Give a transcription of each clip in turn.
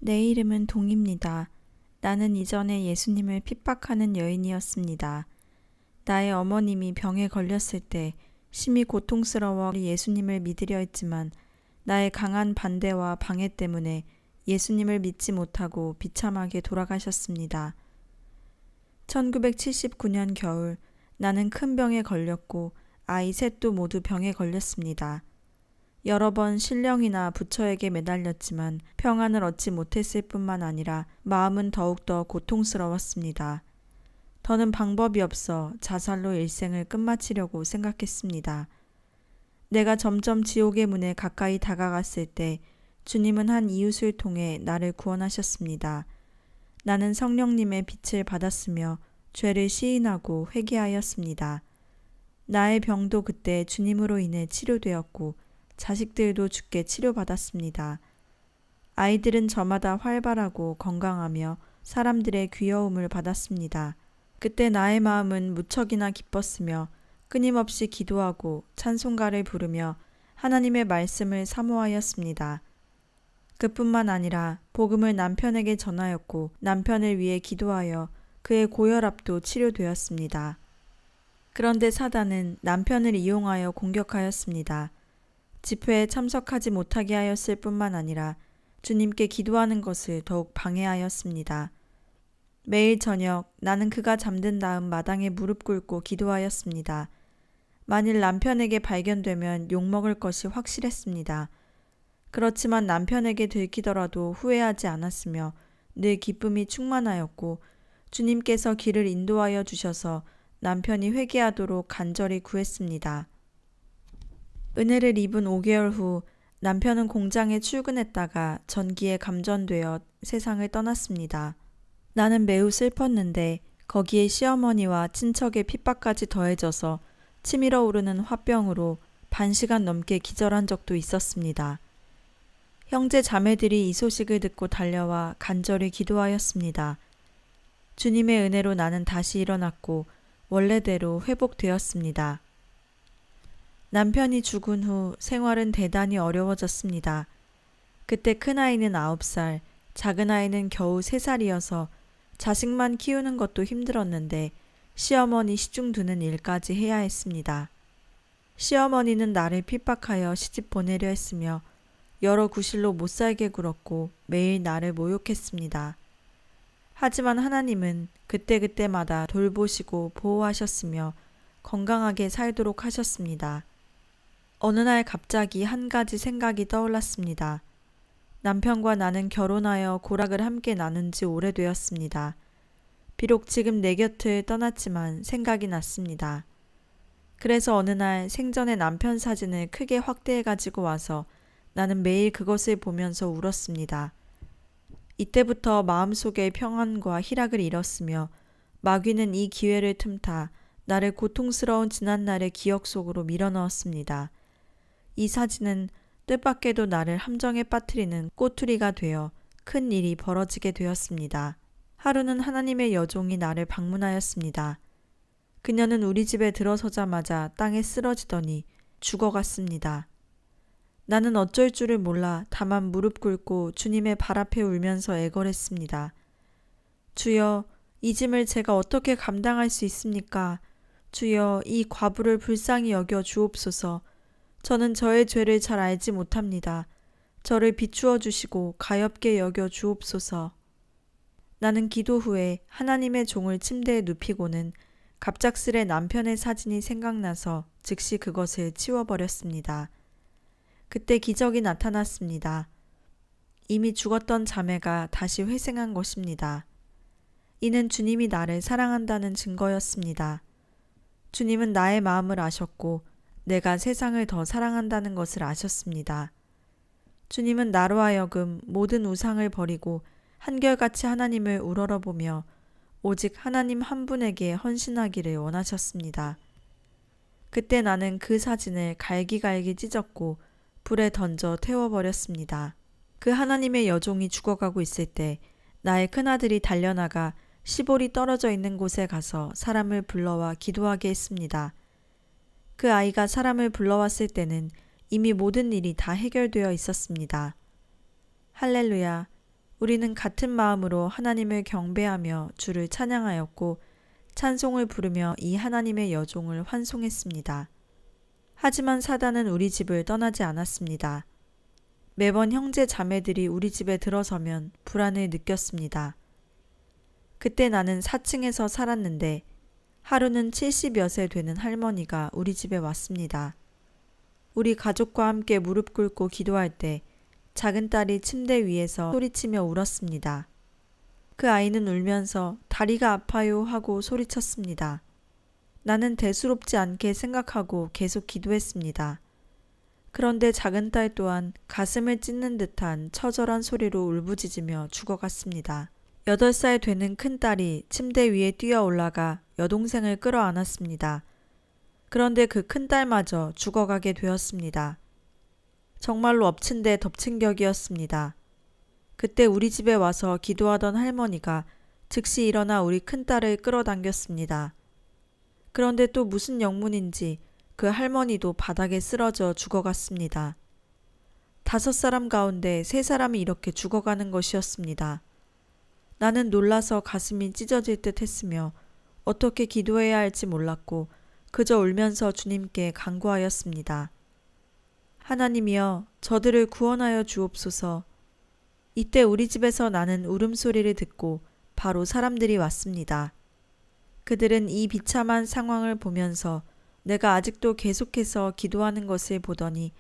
내 이름은 동입니다. 나는 이전에 예수님을 핍박하는 여인이었습니다. 나의 어머님이 병에 걸렸을 때 심히 고통스러워 예수님을 믿으려 했지만 나의 강한 반대와 방해 때문에 예수님을 믿지 못하고 비참하게 돌아가셨습니다. 1979년 겨울 나는 큰 병에 걸렸고 아이 셋도 모두 병에 걸렸습니다. 여러 번 신령이나 부처에게 매달렸지만 평안을 얻지 못했을 뿐만 아니라 마음은 더욱더 고통스러웠습니다. 더는 방법이 없어 자살로 일생을 끝마치려고 생각했습니다. 내가 점점 지옥의 문에 가까이 다가갔을 때 주님은 한 이웃을 통해 나를 구원하셨습니다. 나는 성령님의 빛을 받았으며 죄를 시인하고 회개하였습니다. 나의 병도 그때 주님으로 인해 치료되었고 자식들도 주께 치료받았습니다. 아이들은 저마다 활발하고 건강하며 사람들의 귀여움을 받았습니다. 그때 나의 마음은 무척이나 기뻤으며 끊임없이 기도하고 찬송가를 부르며 하나님의 말씀을 사모하였습니다. 그뿐만 아니라 복음을 남편에게 전하였고 남편을 위해 기도하여 그의 고혈압도 치료되었습니다. 그런데 사단은 남편을 이용하여 공격하였습니다. 집회에 참석하지 못하게 하였을 뿐만 아니라 주님께 기도하는 것을 더욱 방해하였습니다. 매일 저녁 나는 그가 잠든 다음 마당에 무릎 꿇고 기도하였습니다. 만일 남편에게 발견되면 욕먹을 것이 확실했습니다. 그렇지만 남편에게 들키더라도 후회하지 않았으며 늘 기쁨이 충만하였고 주님께서 길을 인도하여 주셔서 남편이 회개하도록 간절히 구했습니다. 은혜를 입은 5개월 후 남편은 공장에 출근했다가 전기에 감전되어 세상을 떠났습니다. 나는 매우 슬펐는데 거기에 시어머니와 친척의 핍박까지 더해져서 치밀어 오르는 화병으로 반시간 넘게 기절한 적도 있었습니다. 형제 자매들이 이 소식을 듣고 달려와 간절히 기도하였습니다. 주님의 은혜로 나는 다시 일어났고 원래대로 회복되었습니다. 남편이 죽은 후 생활은 대단히 어려워졌습니다. 그때 큰아이는 9살, 작은아이는 겨우 3살이어서 자식만 키우는 것도 힘들었는데 시어머니 시중 드는 일까지 해야 했습니다. 시어머니는 나를 핍박하여 시집 보내려 했으며 여러 구실로 못 살게 굴었고 매일 나를 모욕했습니다. 하지만 하나님은 그때그때마다 돌보시고 보호하셨으며 건강하게 살도록 하셨습니다. 어느 날 갑자기 한 가지 생각이 떠올랐습니다. 남편과 나는 결혼하여 고락을 함께 나눈 지 오래되었습니다. 비록 지금 내 곁을 떠났지만 생각이 났습니다. 그래서 어느 날 생전에 남편 사진을 크게 확대해 가지고 와서 나는 매일 그것을 보면서 울었습니다. 이때부터 마음속의 평안과 희락을 잃었으며 마귀는 이 기회를 틈타 나를 고통스러운 지난날의 기억 속으로 밀어넣었습니다. 이 사진은 뜻밖에도 나를 함정에 빠뜨리는 꼬투리가 되어 큰 일이 벌어지게 되었습니다. 하루는 하나님의 여종이 나를 방문하였습니다. 그녀는 우리 집에 들어서자마자 땅에 쓰러지더니 죽어갔습니다. 나는 어쩔 줄을 몰라 다만 무릎 꿇고 주님의 발 앞에 울면서 애걸했습니다. 주여, 이 짐을 제가 어떻게 감당할 수 있습니까? 주여, 이 과부를 불쌍히 여겨 주옵소서. 저는 저의 죄를 잘 알지 못합니다. 저를 비추어 주시고 가엾게 여겨 주옵소서. 나는 기도 후에 하나님의 종을 침대에 눕히고는 갑작스레 남편의 사진이 생각나서 즉시 그것을 치워버렸습니다. 그때 기적이 나타났습니다. 이미 죽었던 자매가 다시 회생한 것입니다. 이는 주님이 나를 사랑한다는 증거였습니다. 주님은 나의 마음을 아셨고 내가 세상을 더 사랑한다는 것을 아셨습니다. 주님은 나로 하여금 모든 우상을 버리고 한결같이 하나님을 우러러보며 오직 하나님 한 분에게 헌신하기를 원하셨습니다. 그때 나는 그 사진을 갈기갈기 찢었고 불에 던져 태워버렸습니다. 그 하나님의 여종이 죽어가고 있을 때 나의 큰아들이 달려나가 시볼이 떨어져 있는 곳에 가서 사람을 불러와 기도하게 했습니다. 그 아이가 사람을 불러왔을 때는 이미 모든 일이 다 해결되어 있었습니다. 할렐루야, 우리는 같은 마음으로 하나님을 경배하며 주를 찬양하였고 찬송을 부르며 이 하나님의 여종을 환송했습니다. 하지만 사단은 우리 집을 떠나지 않았습니다. 매번 형제 자매들이 우리 집에 들어서면 불안을 느꼈습니다. 그때 나는 4층에서 살았는데 하루는 70여 세 되는 할머니가 우리 집에 왔습니다. 우리 가족과 함께 무릎 꿇고 기도할 때 작은 딸이 침대 위에서 소리치며 울었습니다. 그 아이는 울면서 다리가 아파요 하고 소리쳤습니다. 나는 대수롭지 않게 생각하고 계속 기도했습니다. 그런데 작은 딸 또한 가슴을 찢는 듯한 처절한 소리로 울부짖으며 죽어갔습니다. 8살 되는 큰딸이 침대 위에 뛰어 올라가 여동생을 끌어안았습니다. 그런데 그 큰딸마저 죽어가게 되었습니다. 정말로 엎친 데 덮친 격이었습니다. 그때 우리 집에 와서 기도하던 할머니가 즉시 일어나 우리 큰딸을 끌어당겼습니다. 그런데 또 무슨 영문인지 그 할머니도 바닥에 쓰러져 죽어갔습니다. 5사람 가운데 3사람이 이렇게 죽어가는 것이었습니다. 나는 놀라서 가슴이 찢어질 듯 했으며 어떻게 기도해야 할지 몰랐고 그저 울면서 주님께 간구하였습니다. 하나님이여, 저들을 구원하여 주옵소서. 이때 우리 집에서 나는 울음소리를 듣고 바로 사람들이 왔습니다. 그들은 이 비참한 상황을 보면서 내가 아직도 계속해서 기도하는 것을 보더니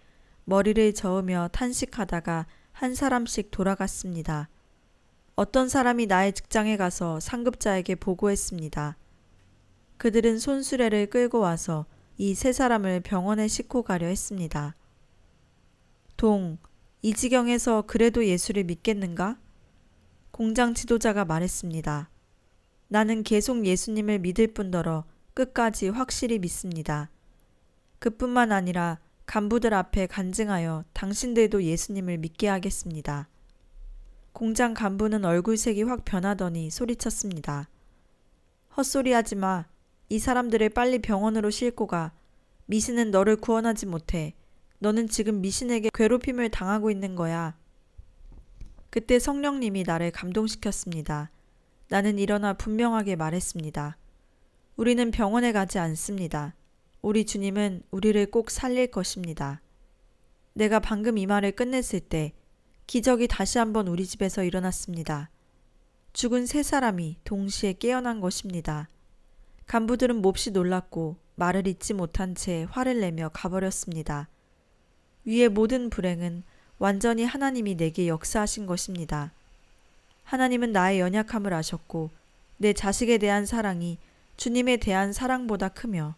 머리를 저으며 탄식하다가 한 사람씩 돌아갔습니다. 어떤 사람이 나의 직장에 가서 상급자에게 보고했습니다. 그들은 손수레를 끌고 와서 이 3사람을 병원에 싣고 가려 했습니다. 이 지경에서 그래도 예수를 믿겠는가? 공장 지도자가 말했습니다. 나는 계속 예수님을 믿을 뿐더러 끝까지 확실히 믿습니다. 그뿐만 아니라 간부들 앞에 간증하여 당신들도 예수님을 믿게 하겠습니다. 공장 간부는 얼굴색이 확 변하더니 소리쳤습니다. 헛소리하지 마. 이 사람들을 빨리 병원으로 싣고 가. 미신은 너를 구원하지 못해. 너는 지금 미신에게 괴롭힘을 당하고 있는 거야. 그때 성령님이 나를 감동시켰습니다. 나는 일어나 분명하게 말했습니다. 우리는 병원에 가지 않습니다. 우리 주님은 우리를 꼭 살릴 것입니다. 내가 방금 이 말을 끝냈을 때 기적이 다시 한번 우리 집에서 일어났습니다. 죽은 3사람이 동시에 깨어난 것입니다. 간부들은 몹시 놀랐고 말을 잇지 못한 채 화를 내며 가버렸습니다. 위의 모든 불행은 완전히 하나님이 내게 역사하신 것입니다. 하나님은 나의 연약함을 아셨고 내 자식에 대한 사랑이 주님에 대한 사랑보다 크며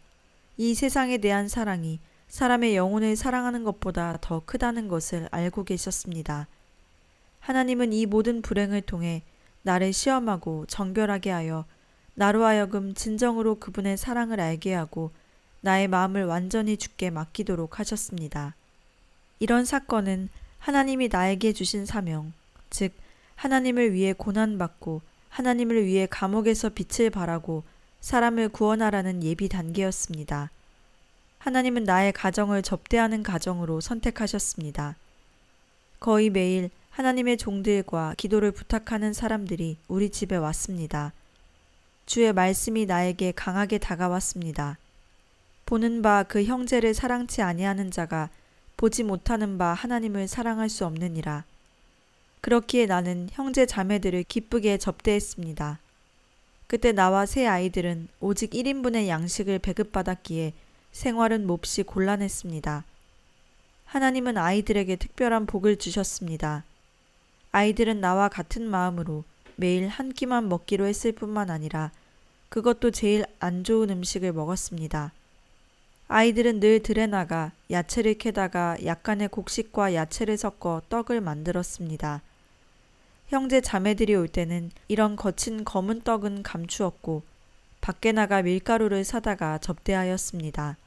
이 세상에 대한 사랑이 사람의 영혼을 사랑하는 것보다 더 크다는 것을 알고 계셨습니다. 하나님은 이 모든 불행을 통해 나를 시험하고 정결하게 하여 나로 하여금 진정으로 그분의 사랑을 알게 하고 나의 마음을 완전히 주께 맡기도록 하셨습니다. 이런 사건은 하나님이 나에게 주신 사명, 즉 하나님을 위해 고난받고 하나님을 위해 감옥에서 빛을 발하고 사람을 구원하라는 예비 단계였습니다. 하나님은 나의 가정을 접대하는 가정으로 선택하셨습니다. 거의 매일 하나님의 종들과 기도를 부탁하는 사람들이 우리 집에 왔습니다. 주의 말씀이 나에게 강하게 다가왔습니다. 보는 바 그 형제를 사랑치 아니하는 자가 보지 못하는 바 하나님을 사랑할 수 없느니라. 그렇기에 나는 형제 자매들을 기쁘게 접대했습니다. 그때 나와 3 아이들은 오직 1인분의 양식을 배급받았기에 생활은 몹시 곤란했습니다. 하나님은 아이들에게 특별한 복을 주셨습니다. 아이들은 나와 같은 마음으로 매일 한 끼만 먹기로 했을 뿐만 아니라 그것도 제일 안 좋은 음식을 먹었습니다. 아이들은 늘 들에 나가 야채를 캐다가 약간의 곡식과 야채를 섞어 떡을 만들었습니다. 형제 자매들이 올 때는 이런 거친 검은 떡은 감추었고 밖에 나가 밀가루를 사다가 접대하였습니다.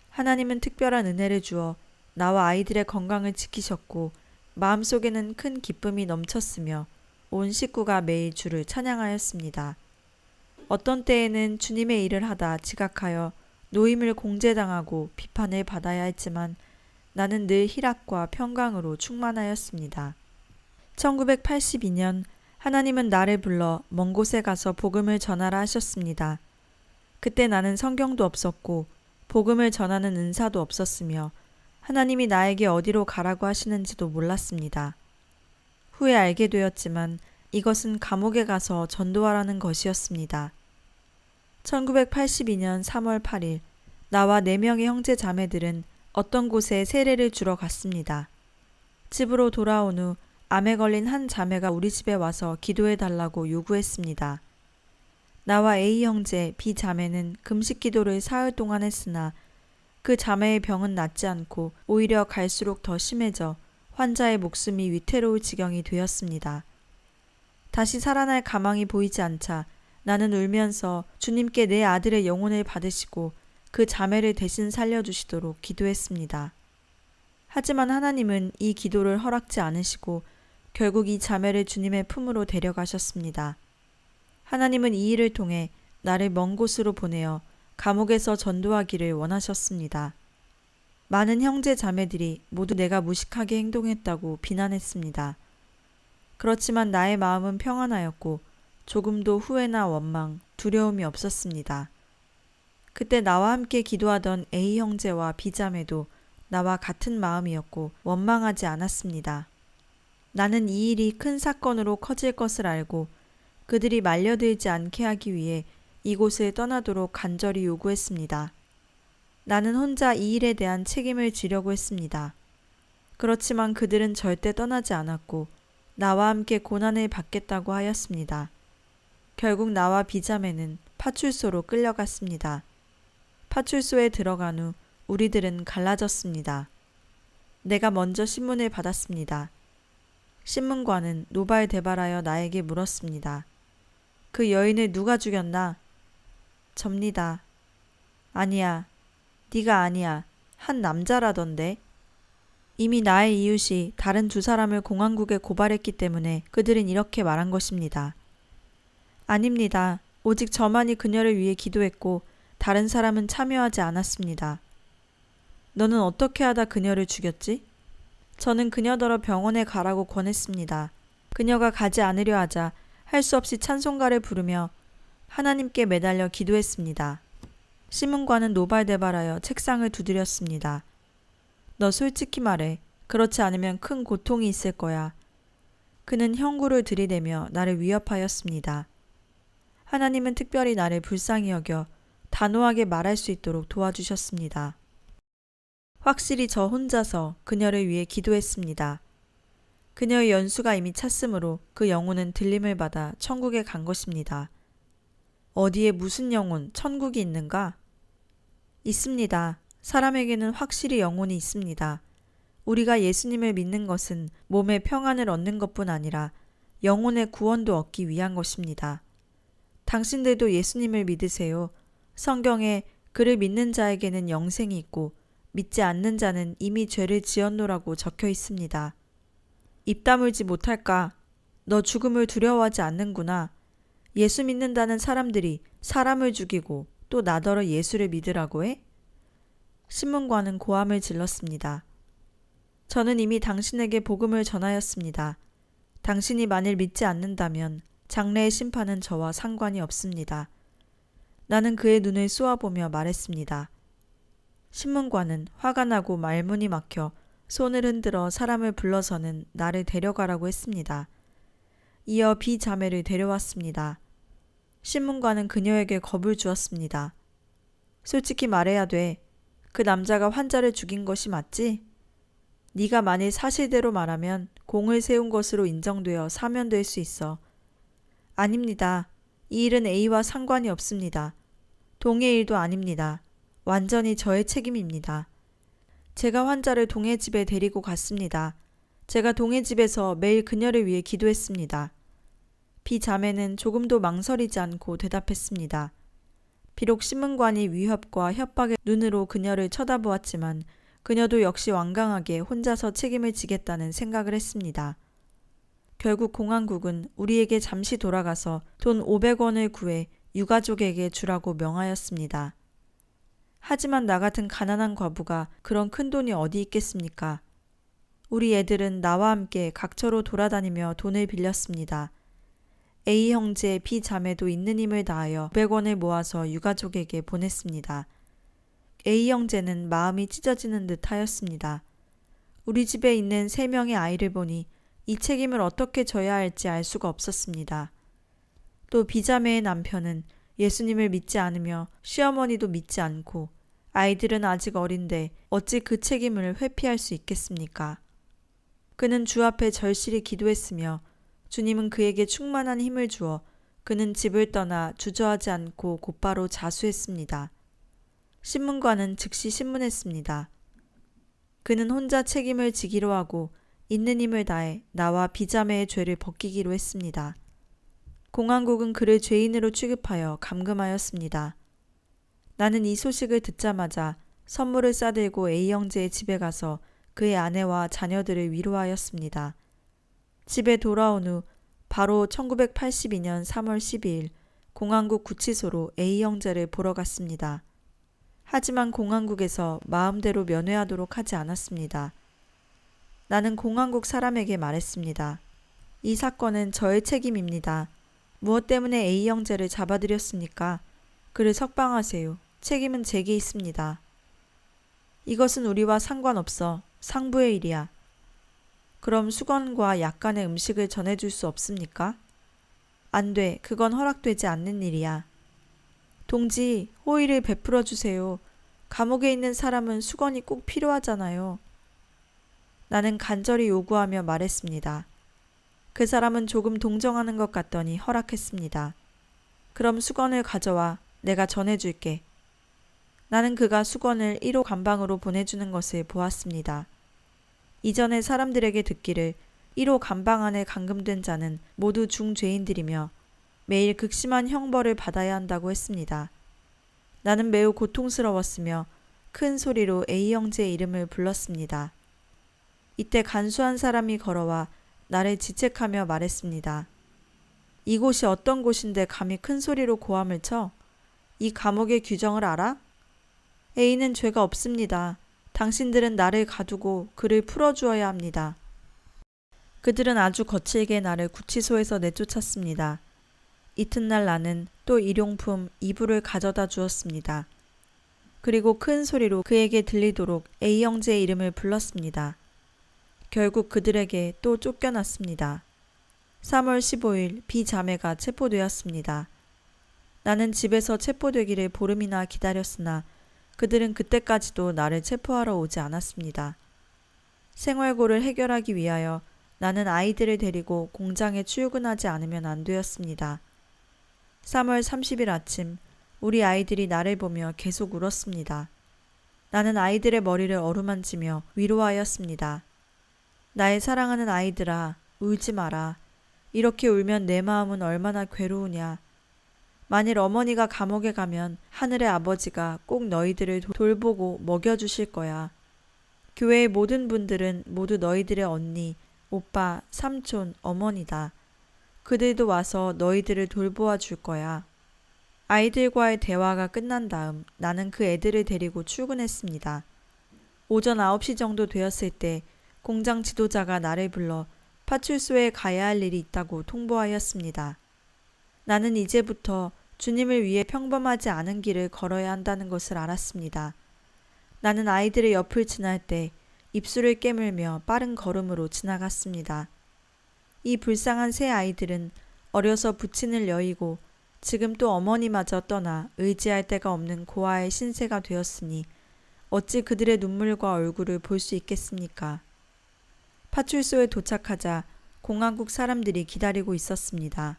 하나님은 특별한 은혜를 주어 나와 아이들의 건강을 지키셨고 마음속에는 큰 기쁨이 넘쳤으며 온 식구가 매일 주를 찬양하였습니다. 어떤 때에는 주님의 일을 하다 지각하여 노임을 공제당하고 비판을 받아야 했지만 나는 늘 희락과 평강으로 충만하였습니다. 1982년 하나님은 나를 불러 먼 곳에 가서 복음을 전하라 하셨습니다. 그때 나는 성경도 없었고 복음을 전하는 은사도 없었으며 하나님이 나에게 어디로 가라고 하시는지도 몰랐습니다. 후에 알게 되었지만 이것은 감옥에 가서 전도하라는 것이었습니다. 1982년 3월 8일 나와 4명의 형제 자매들은 어떤 곳에 세례를 주러 갔습니다. 집으로 돌아온 후 암에 걸린 한 자매가 우리 집에 와서 기도해 달라고 요구했습니다. 나와 A 형제, B 자매는 금식 기도를 사흘 동안 했으나 그 자매의 병은 낫지 않고 오히려 갈수록 더 심해져 환자의 목숨이 위태로울 지경이 되었습니다. 다시 살아날 가망이 보이지 않자 나는 울면서 주님께 내 아들의 영혼을 받으시고 그 자매를 대신 살려주시도록 기도했습니다. 하지만 하나님은 이 기도를 허락지 않으시고 결국 이 자매를 주님의 품으로 데려가셨습니다. 하나님은 이 일을 통해 나를 먼 곳으로 보내어 감옥에서 전도하기를 원하셨습니다. 많은 형제 자매들이 모두 내가 무식하게 행동했다고 비난했습니다. 그렇지만 나의 마음은 평안하였고 조금도 후회나 원망, 두려움이 없었습니다. 그때 나와 함께 기도하던 A 형제와 B 자매도 나와 같은 마음이었고 원망하지 않았습니다. 나는 이 일이 큰 사건으로 커질 것을 알고 그들이 말려들지 않게 하기 위해 이곳을 떠나도록 간절히 요구했습니다. 나는 혼자 이 일에 대한 책임을 지려고 했습니다. 그렇지만 그들은 절대 떠나지 않았고 나와 함께 고난을 받겠다고 하였습니다. 결국 나와 비자매는 파출소로 끌려갔습니다. 파출소에 들어간 후 우리들은 갈라졌습니다. 내가 먼저 신문을 받았습니다. 신문관은 노발대발하여 나에게 물었습니다. 그 여인을 누가 죽였나? 접니다. 아니야. 네가 아니야. 한 남자라던데. 이미 나의 이웃이 다른 2사람을 공안국에 고발했기 때문에 그들은 이렇게 말한 것입니다. 아닙니다. 오직 저만이 그녀를 위해 기도했고 다른 사람은 참여하지 않았습니다. 너는 어떻게 하다 그녀를 죽였지? 저는 그녀더러 병원에 가라고 권했습니다. 그녀가 가지 않으려 하자 할 수 없이 찬송가를 부르며 하나님께 매달려 기도했습니다. 신문관은 노발대발하여 책상을 두드렸습니다. 너 솔직히 말해. 그렇지 않으면 큰 고통이 있을 거야. 그는 형구를 들이대며 나를 위협하였습니다. 하나님은 특별히 나를 불쌍히 여겨 단호하게 말할 수 있도록 도와주셨습니다. 확실히 저 혼자서 그녀를 위해 기도했습니다. 그녀의 연수가 이미 찼으므로 그 영혼은 들림을 받아 천국에 간 것입니다. 어디에 무슨 영혼, 천국이 있는가? 있습니다. 사람에게는 확실히 영혼이 있습니다. 우리가 예수님을 믿는 것은 몸의 평안을 얻는 것뿐 아니라 영혼의 구원도 얻기 위한 것입니다. 당신들도 예수님을 믿으세요. 성경에 그를 믿는 자에게는 영생이 있고 믿지 않는 자는 이미 죄를 지었노라고 적혀 있습니다. 입 다물지 못할까? 너 죽음을 두려워하지 않는구나. 예수 믿는다는 사람들이 사람을 죽이고 또 나더러 예수를 믿으라고 해? 신문관은 고함을 질렀습니다. 저는 이미 당신에게 복음을 전하였습니다. 당신이 만일 믿지 않는다면 장래의 심판은 저와 상관이 없습니다. 나는 그의 눈을 쏘아보며 말했습니다. 신문관은 화가 나고 말문이 막혀 손을 흔들어 사람을 불러서는 나를 데려가라고 했습니다. 이어 B 자매를 데려왔습니다. 신문관은 그녀에게 겁을 주었습니다. 솔직히 말해야 돼. 그 남자가 환자를 죽인 것이 맞지? 네가 만일 사실대로 말하면 공을 세운 것으로 인정되어 사면될 수 있어. 아닙니다. 이 일은 A와 상관이 없습니다. 동의 일도 아닙니다. 완전히 저의 책임입니다. 제가 환자를 동해 집에 데리고 갔습니다. 제가 동해 집에서 매일 그녀를 위해 기도했습니다. B 자매는 조금도 망설이지 않고 대답했습니다. 비록 신문관이 위협과 협박의 눈으로 그녀를 쳐다보았지만 그녀도 역시 완강하게 혼자서 책임을 지겠다는 생각을 했습니다. 결국 공안국은 우리에게 잠시 돌아가서 돈 500원을 구해 유가족에게 주라고 명하였습니다. 하지만 나 같은 가난한 과부가 그런 큰 돈이 어디 있겠습니까? 우리 애들은 나와 함께 각처로 돌아다니며 돈을 빌렸습니다. A 형제, B 자매도 있는 힘을 다하여 900원을 모아서 유가족에게 보냈습니다. A 형제는 마음이 찢어지는 듯 하였습니다. 우리 집에 있는 3명의 아이를 보니 이 책임을 어떻게 져야 할지 알 수가 없었습니다. 또 B 자매의 남편은 예수님을 믿지 않으며 시어머니도 믿지 않고 아이들은 아직 어린데 어찌 그 책임을 회피할 수 있겠습니까? 그는 주 앞에 절실히 기도했으며 주님은 그에게 충만한 힘을 주어 그는 집을 떠나 주저하지 않고 곧바로 자수했습니다. 신문관은 즉시 신문했습니다. 그는 혼자 책임을 지기로 하고 있는 힘을 다해 나와 비자매의 죄를 벗기기로 했습니다. 공안국은 그를 죄인으로 취급하여 감금하였습니다. 나는 이 소식을 듣자마자 선물을 싸들고 A 형제의 집에 가서 그의 아내와 자녀들을 위로하였습니다. 집에 돌아온 후 바로 1982년 3월 12일 공안국 구치소로 A 형제를 보러 갔습니다. 하지만 공안국에서 마음대로 면회하도록 하지 않았습니다. 나는 공안국 사람에게 말했습니다. 이 사건은 저의 책임입니다. 무엇 때문에 A 형제를 잡아들였습니까? 그를 석방하세요. 책임은 제게 있습니다. 이것은 우리와 상관없어. 상부의 일이야. 그럼 수건과 약간의 음식을 전해줄 수 없습니까? 안 돼. 그건 허락되지 않는 일이야. 동지, 호의를 베풀어 주세요. 감옥에 있는 사람은 수건이 꼭 필요하잖아요. 나는 간절히 요구하며 말했습니다. 그 사람은 조금 동정하는 것 같더니 허락했습니다. 그럼 수건을 가져와. 내가 전해줄게. 나는 그가 수건을 1호 감방으로 보내주는 것을 보았습니다. 이전에 사람들에게 듣기를 1호 감방 안에 감금된 자는 모두 중죄인들이며 매일 극심한 형벌을 받아야 한다고 했습니다. 나는 매우 고통스러웠으며 큰 소리로 A 형제의 이름을 불렀습니다. 이때 간수한 사람이 걸어와 나를 지책하며 말했습니다. 이곳이 어떤 곳인데 감히 큰 소리로 고함을 쳐? 이 감옥의 규정을 알아? A는 죄가 없습니다. 당신들은 나를 가두고 그를 풀어주어야 합니다. 그들은 아주 거칠게 나를 구치소에서 내쫓았습니다. 이튿날 나는 또 일용품 이불을 가져다 주었습니다. 그리고 큰 소리로 그에게 들리도록 A 형제의 이름을 불렀습니다. 결국 그들에게 또 쫓겨났습니다. 3월 15일 B 자매가 체포되었습니다. 나는 집에서 체포되기를 보름이나 기다렸으나 그들은 그때까지도 나를 체포하러 오지 않았습니다. 생활고를 해결하기 위하여 나는 아이들을 데리고 공장에 출근하지 않으면 안 되었습니다. 3월 30일 아침 우리 아이들이 나를 보며 계속 울었습니다. 나는 아이들의 머리를 어루만지며 위로하였습니다. 나의 사랑하는 아이들아, 울지 마라. 이렇게 울면 내 마음은 얼마나 괴로우냐. 만일 어머니가 감옥에 가면 하늘의 아버지가 꼭 너희들을 돌보고 먹여주실 거야. 교회의 모든 분들은 모두 너희들의 언니, 오빠, 삼촌, 어머니다. 그들도 와서 너희들을 돌보아 줄 거야. 아이들과의 대화가 끝난 다음 나는 그 애들을 데리고 출근했습니다. 오전 9시 정도 되었을 때 공장 지도자가 나를 불러 파출소에 가야 할 일이 있다고 통보하였습니다. 나는 이제부터 주님을 위해 평범하지 않은 길을 걸어야 한다는 것을 알았습니다. 나는 아이들의 옆을 지날 때 입술을 깨물며 빠른 걸음으로 지나갔습니다. 이 불쌍한 새 아이들은 어려서 부친을 여의고 지금 또 어머니마저 떠나 의지할 데가 없는 고아의 신세가 되었으니 어찌 그들의 눈물과 얼굴을 볼 수 있겠습니까? 파출소에 도착하자 공안국 사람들이 기다리고 있었습니다.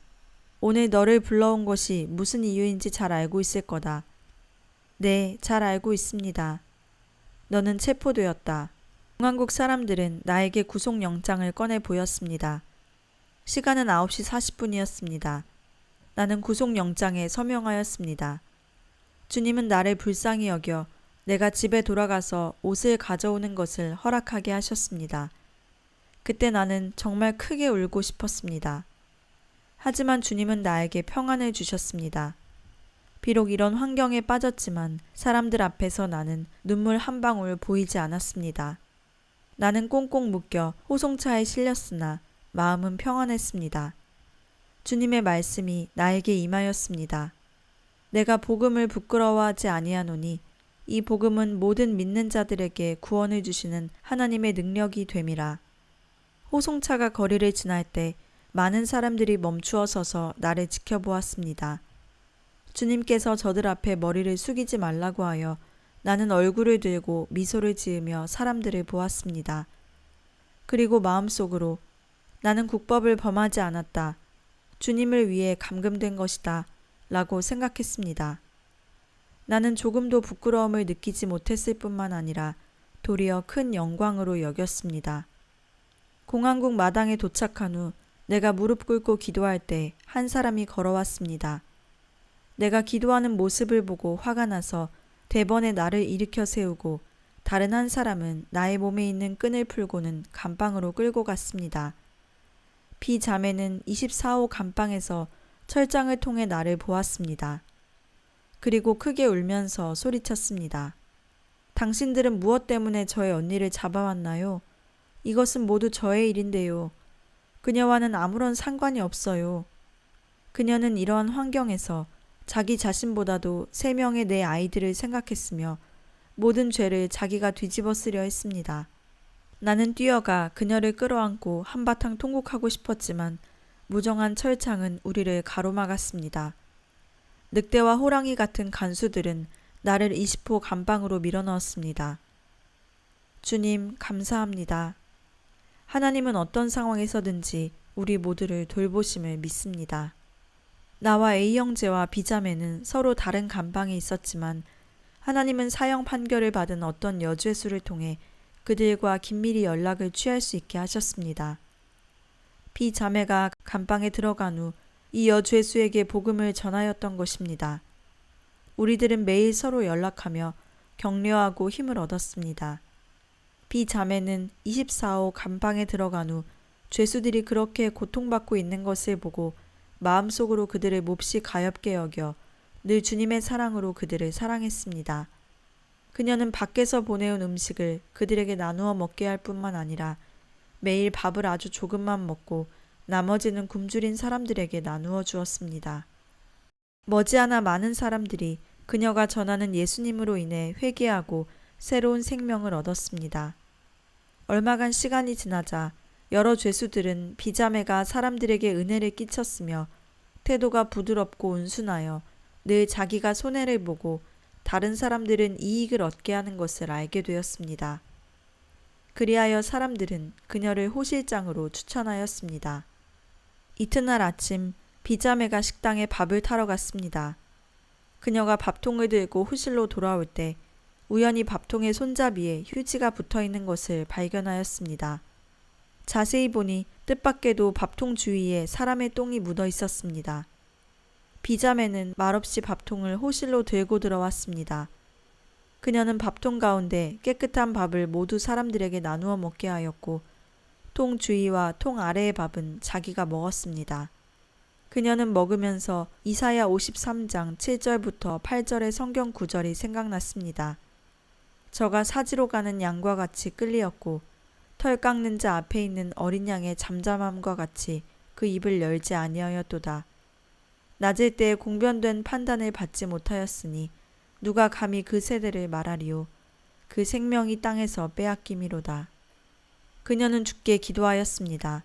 오늘 너를 불러온 것이 무슨 이유인지 잘 알고 있을 거다. 네, 잘 알고 있습니다. 너는 체포되었다. 공안국 사람들은 나에게 구속영장을 꺼내 보였습니다. 시간은 9시 40분이었습니다. 나는 구속영장에 서명하였습니다. 주님은 나를 불쌍히 여겨 내가 집에 돌아가서 옷을 가져오는 것을 허락하게 하셨습니다. 그때 나는 정말 크게 울고 싶었습니다. 하지만 주님은 나에게 평안을 주셨습니다. 비록 이런 환경에 빠졌지만 사람들 앞에서 나는 눈물 한 방울 보이지 않았습니다. 나는 꽁꽁 묶여 호송차에 실렸으나 마음은 평안했습니다. 주님의 말씀이 나에게 임하였습니다. 내가 복음을 부끄러워하지 아니하노니 이 복음은 모든 믿는 자들에게 구원을 주시는 하나님의 능력이 됨이라. 호송차가 거리를 지날 때 많은 사람들이 멈추어 서서 나를 지켜보았습니다. 주님께서 저들 앞에 머리를 숙이지 말라고 하여 나는 얼굴을 들고 미소를 지으며 사람들을 보았습니다. 그리고 마음속으로 나는 국법을 범하지 않았다. 주님을 위해 감금된 것이다. 라고 생각했습니다. 나는 조금도 부끄러움을 느끼지 못했을 뿐만 아니라 도리어 큰 영광으로 여겼습니다. 공항국 마당에 도착한 후 내가 무릎 꿇고 기도할 때 한 사람이 걸어왔습니다. 내가 기도하는 모습을 보고 화가 나서 대번에 나를 일으켜 세우고 다른 한 사람은 나의 몸에 있는 끈을 풀고는 감방으로 끌고 갔습니다. 비자매는 24호 감방에서 철장을 통해 나를 보았습니다. 그리고 크게 울면서 소리쳤습니다. 당신들은 무엇 때문에 저의 언니를 잡아왔나요? 이것은 모두 저의 일인데요. 그녀와는 아무런 상관이 없어요. 그녀는 이러한 환경에서 자기 자신보다도 3명의 내 아이들을 생각했으며 모든 죄를 자기가 뒤집어 쓰려 했습니다. 나는 뛰어가 그녀를 끌어안고 한바탕 통곡하고 싶었지만 무정한 철창은 우리를 가로막았습니다. 늑대와 호랑이 같은 간수들은 나를 20호 감방으로 밀어넣었습니다. 주님, 감사합니다. 하나님은 어떤 상황에서든지 우리 모두를 돌보심을 믿습니다. 나와 A 형제와 B자매는 서로 다른 감방에 있었지만 하나님은 사형 판결을 받은 어떤 여죄수를 통해 그들과 긴밀히 연락을 취할 수 있게 하셨습니다. B자매가 감방에 들어간 후 이 여죄수에게 복음을 전하였던 것입니다. 우리들은 매일 서로 연락하며 격려하고 힘을 얻었습니다. B자매는 24호 감방에 들어간 후 죄수들이 그렇게 고통받고 있는 것을 보고 마음속으로 그들을 몹시 가엾게 여겨 늘 주님의 사랑으로 그들을 사랑했습니다. 그녀는 밖에서 보내온 음식을 그들에게 나누어 먹게 할 뿐만 아니라 매일 밥을 아주 조금만 먹고 나머지는 굶주린 사람들에게 나누어 주었습니다. 머지않아 많은 사람들이 그녀가 전하는 예수님으로 인해 회개하고 새로운 생명을 얻었습니다. 얼마간 시간이 지나자 여러 죄수들은 비자매가 사람들에게 은혜를 끼쳤으며 태도가 부드럽고 온순하여 늘 자기가 손해를 보고 다른 사람들은 이익을 얻게 하는 것을 알게 되었습니다. 그리하여 사람들은 그녀를 호실장으로 추천하였습니다. 이튿날 아침 비자매가 식당에 밥을 타러 갔습니다. 그녀가 밥통을 들고 호실로 돌아올 때 우연히 밥통의 손잡이에 휴지가 붙어 있는 것을 발견하였습니다. 자세히 보니 뜻밖에도 밥통 주위에 사람의 똥이 묻어 있었습니다. 비자매는 말없이 밥통을 호실로 들고 들어왔습니다. 그녀는 밥통 가운데 깨끗한 밥을 모두 사람들에게 나누어 먹게 하였고 통 주위와 통 아래의 밥은 자기가 먹었습니다. 그녀는 먹으면서 이사야 53장 7절부터 8절의 성경 구절이 생각났습니다. 저가 사지로 가는 양과 같이 끌리었고 털 깎는 자 앞에 있는 어린 양의 잠잠함과 같이 그 입을 열지 아니하였도다. 낮을 때에 공변된 판단을 받지 못하였으니 누가 감히 그 세대를 말하리요. 그 생명이 땅에서 빼앗김이로다. 그녀는 주께 기도하였습니다.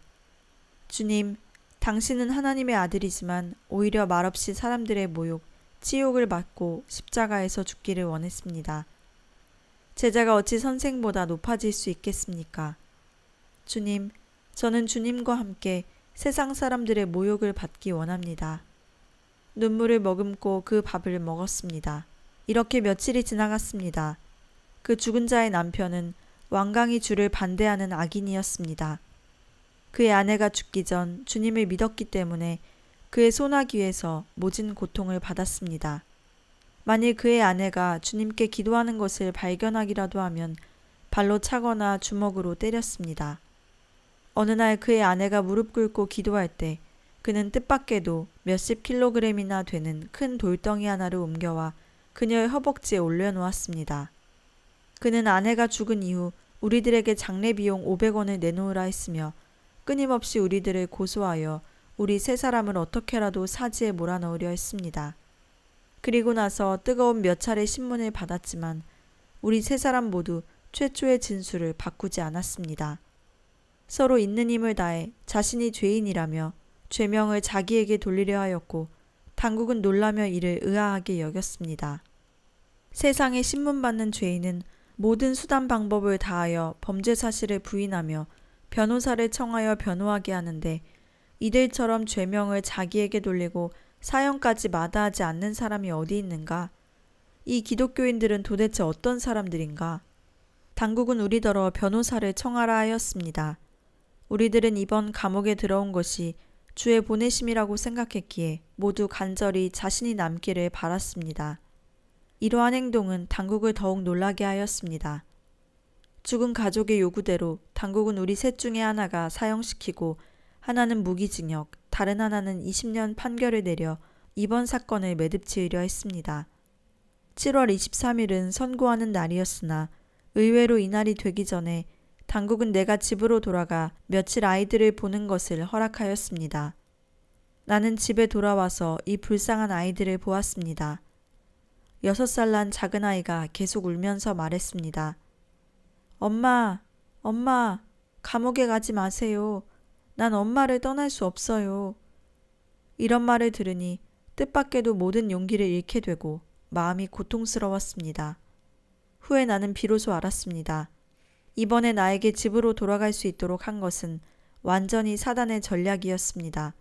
주님, 당신은 하나님의 아들이지만 오히려 말없이 사람들의 모욕, 치욕을 받고 십자가에서 죽기를 원했습니다. 제자가 어찌 선생보다 높아질 수 있겠습니까? 주님, 저는 주님과 함께 세상 사람들의 모욕을 받기 원합니다. 눈물을 머금고 그 밥을 먹었습니다. 이렇게 며칠이 지나갔습니다. 그 죽은 자의 남편은 완강히 주를 반대하는 악인이었습니다. 그의 아내가 죽기 전 주님을 믿었기 때문에 그의 소나기에서 모진 고통을 받았습니다. 만일 그의 아내가 주님께 기도하는 것을 발견하기라도 하면 발로 차거나 주먹으로 때렸습니다. 어느 날 그의 아내가 무릎 꿇고 기도할 때 그는 뜻밖에도 몇십 킬로그램이나 되는 큰 돌덩이 하나를 옮겨와 그녀의 허벅지에 올려놓았습니다. 그는 아내가 죽은 이후 우리들에게 장례 비용 500원을 내놓으라 했으며 끊임없이 우리들을 고소하여 우리 세 사람을 어떻게라도 사지에 몰아넣으려 했습니다. 그리고 나서 뜨거운 몇 차례 신문을 받았지만 우리 세 사람 모두 최초의 진술을 바꾸지 않았습니다. 서로 있는 힘을 다해 자신이 죄인이라며 죄명을 자기에게 돌리려 하였고 당국은 놀라며 이를 의아하게 여겼습니다. 세상에 신문받는 죄인은 모든 수단 방법을 다하여 범죄 사실을 부인하며 변호사를 청하여 변호하게 하는데 이들처럼 죄명을 자기에게 돌리고 사형까지 마다하지 않는 사람이 어디 있는가? 이 기독교인들은 도대체 어떤 사람들인가? 당국은 우리더러 변호사를 청하라 하였습니다. 우리들은 이번 감옥에 들어온 것이 주의 보내심이라고 생각했기에 모두 간절히 자신이 남기를 바랐습니다. 이러한 행동은 당국을 더욱 놀라게 하였습니다. 죽은 가족의 요구대로 당국은 우리 셋 중에 하나가 사형시키고 하나는 무기징역, 다른 하나는 20년 판결을 내려 이번 사건을 매듭지으려 했습니다. 7월 23일은 선고하는 날이었으나 의외로 이날이 되기 전에 당국은 내가 집으로 돌아가 며칠 아이들을 보는 것을 허락하였습니다. 나는 집에 돌아와서 이 불쌍한 아이들을 보았습니다. 6살 난 작은 아이가 계속 울면서 말했습니다. 엄마, 엄마, 감옥에 가지 마세요. 난 엄마를 떠날 수 없어요. 이런 말을 들으니 뜻밖에도 모든 용기를 잃게 되고 마음이 고통스러웠습니다. 후에 나는 비로소 알았습니다. 이번에 나에게 집으로 돌아갈 수 있도록 한 것은 완전히 사단의 전략이었습니다.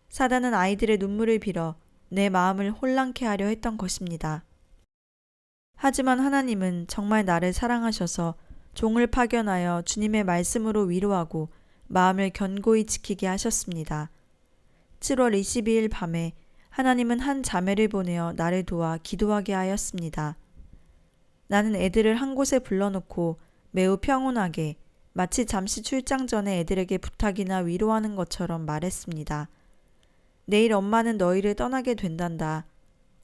사단은 아이들의 눈물을 빌어 내 마음을 혼란케 하려 했던 것입니다. 하지만 하나님은 정말 나를 사랑하셔서 종을 파견하여 주님의 말씀으로 위로하고 마음을 견고히 지키게 하셨습니다. 7월 22일 밤에 하나님은 한 자매를 보내어 나를 도와 기도하게 하였습니다. 나는 애들을 한 곳에 불러놓고 매우 평온하게 마치 잠시 출장 전에 애들에게 부탁이나 위로하는 것처럼 말했습니다. 내일 엄마는 너희를 떠나게 된단다.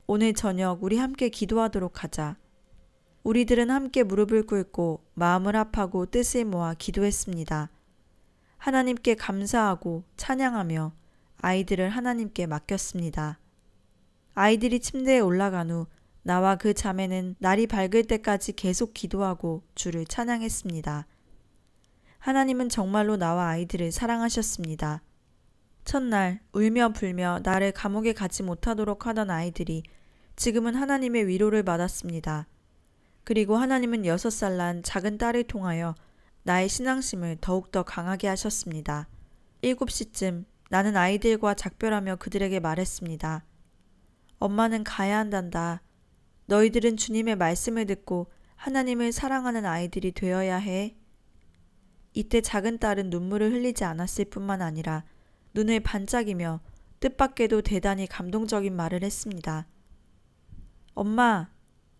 오늘 저녁 우리 함께 기도하도록 하자. 우리들은 함께 무릎을 꿇고 마음을 합하고 뜻을 모아 기도했습니다. 하나님께 감사하고 찬양하며 아이들을 하나님께 맡겼습니다. 아이들이 침대에 올라간 후 나와 그 자매는 날이 밝을 때까지 계속 기도하고 주를 찬양했습니다. 하나님은 정말로 나와 아이들을 사랑하셨습니다. 첫날 울며 불며 나를 감옥에 가지 못하도록 하던 아이들이 지금은 하나님의 위로를 받았습니다. 그리고 하나님은 6살 난 작은 딸을 통하여 나의 신앙심을 더욱더 강하게 하셨습니다. 7시쯤 나는 아이들과 작별하며 그들에게 말했습니다. 엄마는 가야 한단다. 너희들은 주님의 말씀을 듣고 하나님을 사랑하는 아이들이 되어야 해. 이때 작은 딸은 눈물을 흘리지 않았을 뿐만 아니라 눈을 반짝이며 뜻밖에도 대단히 감동적인 말을 했습니다. 엄마,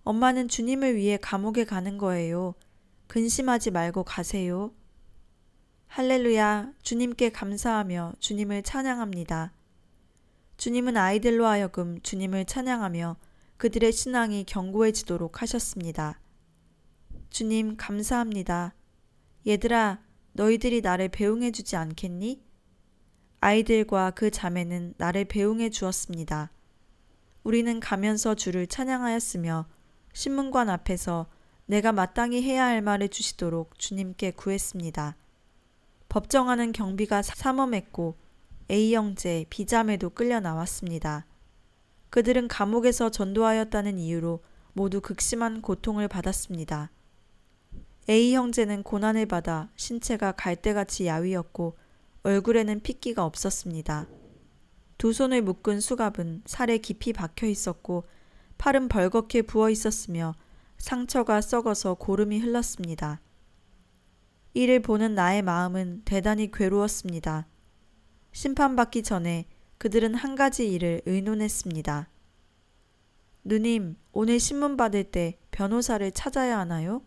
엄마는 주님을 위해 감옥에 가는 거예요. 근심하지 말고 가세요. 할렐루야, 주님께 감사하며 주님을 찬양합니다. 주님은 아이들로 하여금 주님을 찬양하며 그들의 신앙이 견고해지도록 하셨습니다. 주님 감사합니다. 얘들아, 너희들이 나를 배웅해 주지 않겠니? 아이들과 그 자매는 나를 배웅해 주었습니다. 우리는 가면서 주를 찬양하였으며 신문관 앞에서 내가 마땅히 해야 할 말을 주시도록 주님께 구했습니다. 법정하는 경비가 삼엄했고 A 형제, B 자매도 끌려 나왔습니다. 그들은 감옥에서 전도하였다는 이유로 모두 극심한 고통을 받았습니다. A 형제는 고난을 받아 신체가 갈대같이 야위었고 얼굴에는 핏기가 없었습니다. 두 손을 묶은 수갑은 살에 깊이 박혀 있었고 팔은 벌겋게 부어 있었으며 상처가 썩어서 고름이 흘렀습니다. 이를 보는 나의 마음은 대단히 괴로웠습니다. 심판받기 전에 그들은 한 가지 일을 의논했습니다. 누님, 오늘 신문 받을 때 변호사를 찾아야 하나요?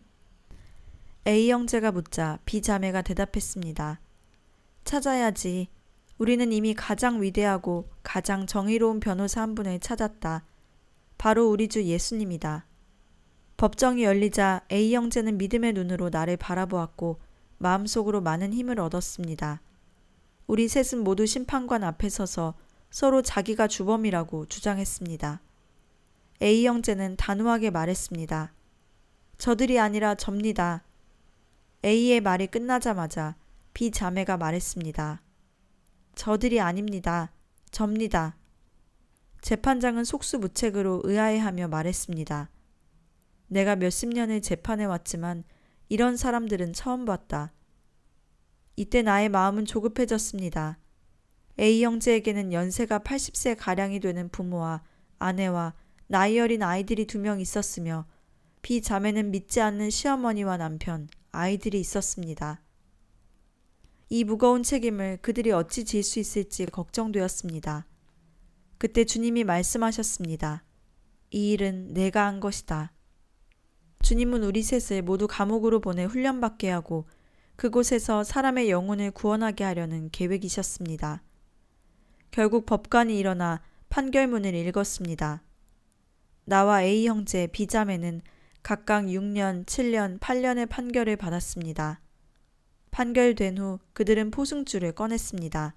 A 형제가 묻자 B 자매가 대답했습니다. 찾아야지. 우리는 이미 가장 위대하고 가장 정의로운 변호사 한 분을 찾았다. 바로 우리 주 예수님이다. 법정이 열리자 A 형제는 믿음의 눈으로 나를 바라보았고 마음속으로 많은 힘을 얻었습니다. 우리 셋은 모두 심판관 앞에 서서 서로 자기가 주범이라고 주장했습니다. A 형제는 단호하게 말했습니다. 저들이 아니라 접니다. A의 말이 끝나자마자 B 자매가 말했습니다. 저들이 아닙니다. 접니다. 재판장은 속수무책으로 의아해하며 말했습니다. 내가 몇십 년을 재판해 왔지만 이런 사람들은 처음 봤다. 이때 나의 마음은 조급해졌습니다. A 형제에게는 연세가 80세 가량이 되는 부모와 아내와 나이 어린 아이들이 2명 있었으며 B 자매는 믿지 않는 시어머니와 남편, 아이들이 있었습니다. 이 무거운 책임을 그들이 어찌 질 수 있을지 걱정되었습니다. 그때 주님이 말씀하셨습니다. 이 일은 내가 한 것이다. 주님은 우리 셋을 모두 감옥으로 보내 훈련받게 하고 그곳에서 사람의 영혼을 구원하게 하려는 계획이셨습니다. 결국 법관이 일어나 판결문을 읽었습니다. 나와 A 형제, B 자매는 각각 6년, 7년, 8년의 판결을 받았습니다. 판결된 후 그들은 포승줄을 꺼냈습니다.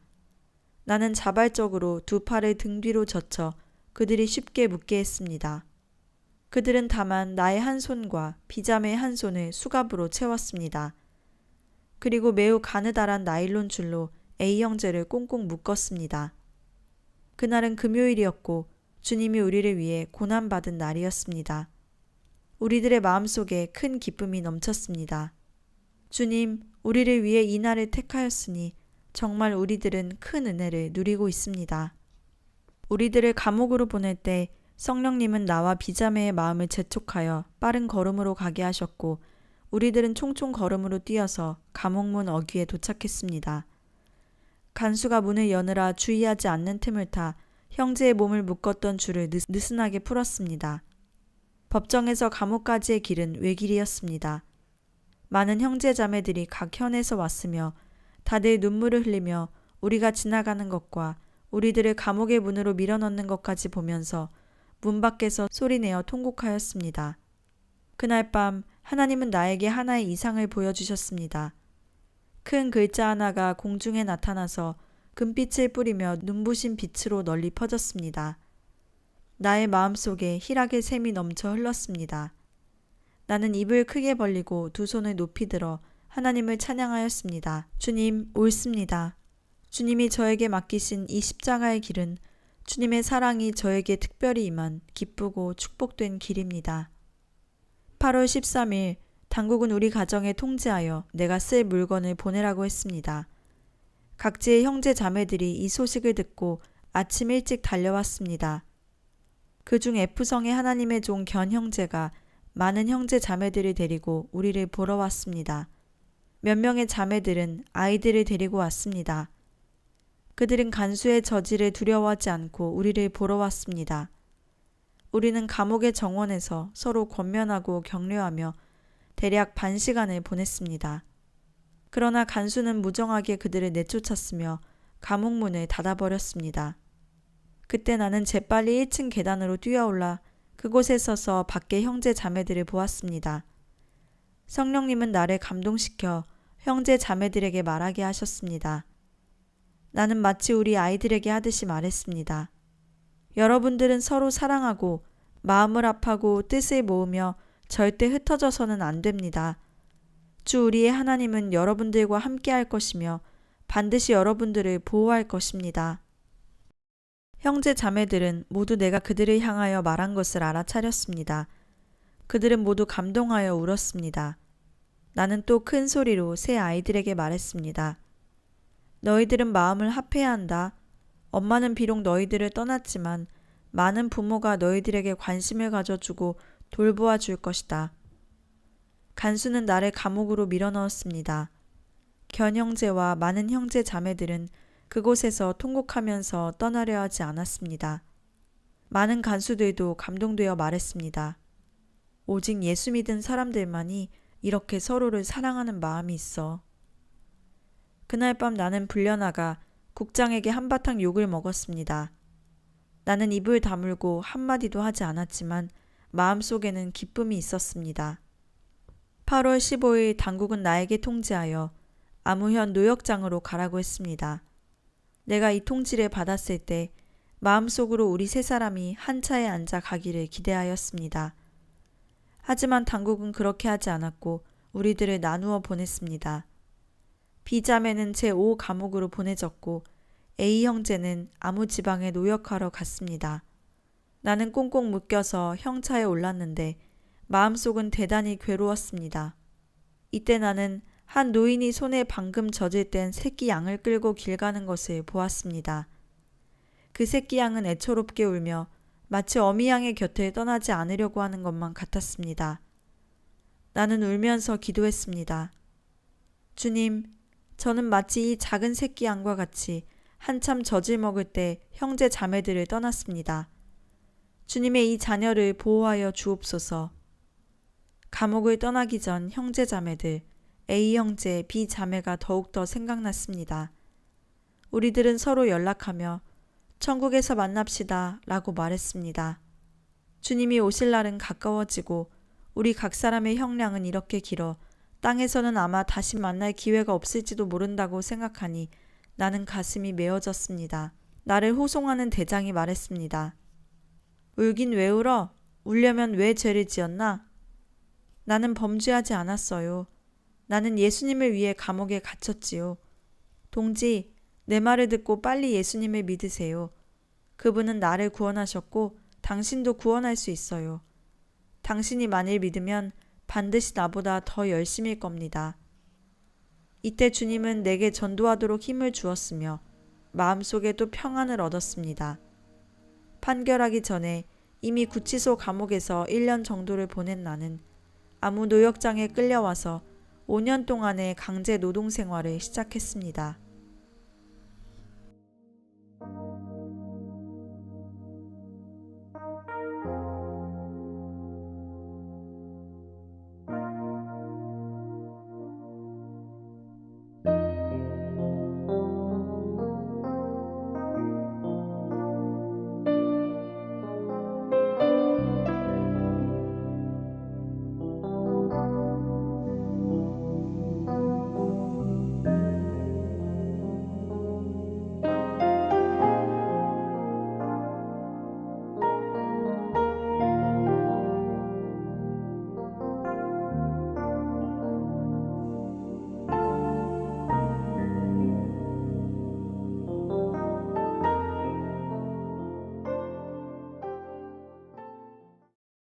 나는 자발적으로 2 팔을 등 뒤로 젖혀 그들이 쉽게 묶게 했습니다. 그들은 다만 나의 한 손과 비자매의 한 손을 수갑으로 채웠습니다. 그리고 매우 가느다란 나일론 줄로 A 형제를 꽁꽁 묶었습니다. 그날은 금요일이었고 주님이 우리를 위해 고난받은 날이었습니다. 우리들의 마음속에 큰 기쁨이 넘쳤습니다. 주님, 우리를 위해 이 날을 택하였으니 정말 우리들은 큰 은혜를 누리고 있습니다. 우리들을 감옥으로 보낼 때 성령님은 나와 비자매의 마음을 재촉하여 빠른 걸음으로 가게 하셨고 우리들은 총총 걸음으로 뛰어서 감옥문 어귀에 도착했습니다. 간수가 문을 여느라 주의하지 않는 틈을 타 형제의 몸을 묶었던 줄을 느슨하게 풀었습니다. 법정에서 감옥까지의 길은 외길이었습니다. 많은 형제 자매들이 각 현에서 왔으며 다들 눈물을 흘리며 우리가 지나가는 것과 우리들을 감옥의 문으로 밀어넣는 것까지 보면서 문 밖에서 소리내어 통곡하였습니다. 그날 밤 하나님은 나에게 하나의 이상을 보여주셨습니다. 큰 글자 하나가 공중에 나타나서 금빛을 뿌리며 눈부신 빛으로 널리 퍼졌습니다. 나의 마음속에 희락의 샘이 넘쳐 흘렀습니다. 나는 입을 크게 벌리고 2 손을 높이 들어 하나님을 찬양하였습니다. 주님, 옳습니다. 주님이 저에게 맡기신 이 십자가의 길은 주님의 사랑이 저에게 특별히 임한 기쁘고 축복된 길입니다. 8월 13일 당국은 우리 가정에 통지하여 내가 쓸 물건을 보내라고 했습니다. 각지의 형제 자매들이 이 소식을 듣고 아침 일찍 달려왔습니다. 그중 F성의 하나님의 종 견 형제가 많은 형제 자매들을 데리고 우리를 보러 왔습니다. 몇 명의 자매들은 아이들을 데리고 왔습니다. 그들은 간수의 저지를 두려워하지 않고 우리를 보러 왔습니다. 우리는 감옥의 정원에서 서로 권면하고 격려하며 대략 반 시간을 보냈습니다. 그러나 간수는 무정하게 그들을 내쫓았으며 감옥문을 닫아버렸습니다. 그때 나는 재빨리 1층 계단으로 뛰어올라 그곳에 서서 밖의 형제 자매들을 보았습니다. 성령님은 나를 감동시켜 형제 자매들에게 말하게 하셨습니다. 나는 마치 우리 아이들에게 하듯이 말했습니다. 여러분들은 서로 사랑하고 마음을 합하고 뜻을 모으며 절대 흩어져서는 안 됩니다. 주 우리의 하나님은 여러분들과 함께 할 것이며 반드시 여러분들을 보호할 것입니다. 형제 자매들은 모두 내가 그들을 향하여 말한 것을 알아차렸습니다. 그들은 모두 감동하여 울었습니다. 나는 또 큰 소리로 세 아이들에게 말했습니다. 너희들은 마음을 합해야 한다. 엄마는 비록 너희들을 떠났지만 많은 부모가 너희들에게 관심을 가져주고 돌보아 줄 것이다. 간수는 나를 감옥으로 밀어넣었습니다. 견 형제와 많은 형제 자매들은 그곳에서 통곡하면서 떠나려 하지 않았습니다. 많은 간수들도 감동되어 말했습니다. 오직 예수 믿은 사람들만이 이렇게 서로를 사랑하는 마음이 있어. 그날 밤 나는 불려나가 국장에게 한바탕 욕을 먹었습니다. 나는 입을 다물고 한마디도 하지 않았지만 마음속에는 기쁨이 있었습니다. 8월 15일 당국은 나에게 통지하여 아무현 노역장으로 가라고 했습니다. 내가 이 통지를 받았을 때 마음속으로 우리 세 사람이 한 차에 앉아 가기를 기대하였습니다. 하지만 당국은 그렇게 하지 않았고 우리들을 나누어 보냈습니다. B자매는 제5 감옥으로 보내졌고 A 형제는 아무 지방에 노역하러 갔습니다. 나는 꽁꽁 묶여서 형차에 올랐는데 마음속은 대단히 괴로웠습니다. 이때 나는 한 노인이 손에 방금 젖을 땐 새끼 양을 끌고 길 가는 것을 보았습니다. 그 새끼 양은 애처롭게 울며 마치 어미 양의 곁을 떠나지 않으려고 하는 것만 같았습니다. 나는 울면서 기도했습니다. 주님, 저는 마치 이 작은 새끼 양과 같이 한참 젖을 먹을 때 형제 자매들을 떠났습니다. 주님의 이 자녀를 보호하여 주옵소서. 감옥을 떠나기 전 형제 자매들, A 형제, B 자매가 더욱더 생각났습니다. 우리들은 서로 연락하며 천국에서 만납시다 라고 말했습니다. 주님이 오실 날은 가까워지고 우리 각 사람의 형량은 이렇게 길어 땅에서는 아마 다시 만날 기회가 없을지도 모른다고 생각하니 나는 가슴이 메어졌습니다. 나를 호송하는 대장이 말했습니다. 울긴 왜 울어? 울려면 왜 죄를 지었나? 나는 범죄하지 않았어요. 나는 예수님을 위해 감옥에 갇혔지요. 동지, 내 말을 듣고 빨리 예수님을 믿으세요. 그분은 나를 구원하셨고 당신도 구원할 수 있어요. 당신이 만일 믿으면 반드시 나보다 더 열심일 겁니다. 이때 주님은 내게 전도하도록 힘을 주었으며 마음속에도 평안을 얻었습니다. 판결하기 전에 이미 구치소 감옥에서 1년 정도를 보낸 나는 아무 노역장에 끌려와서 5년 동안의 강제 노동 생활을 시작했습니다.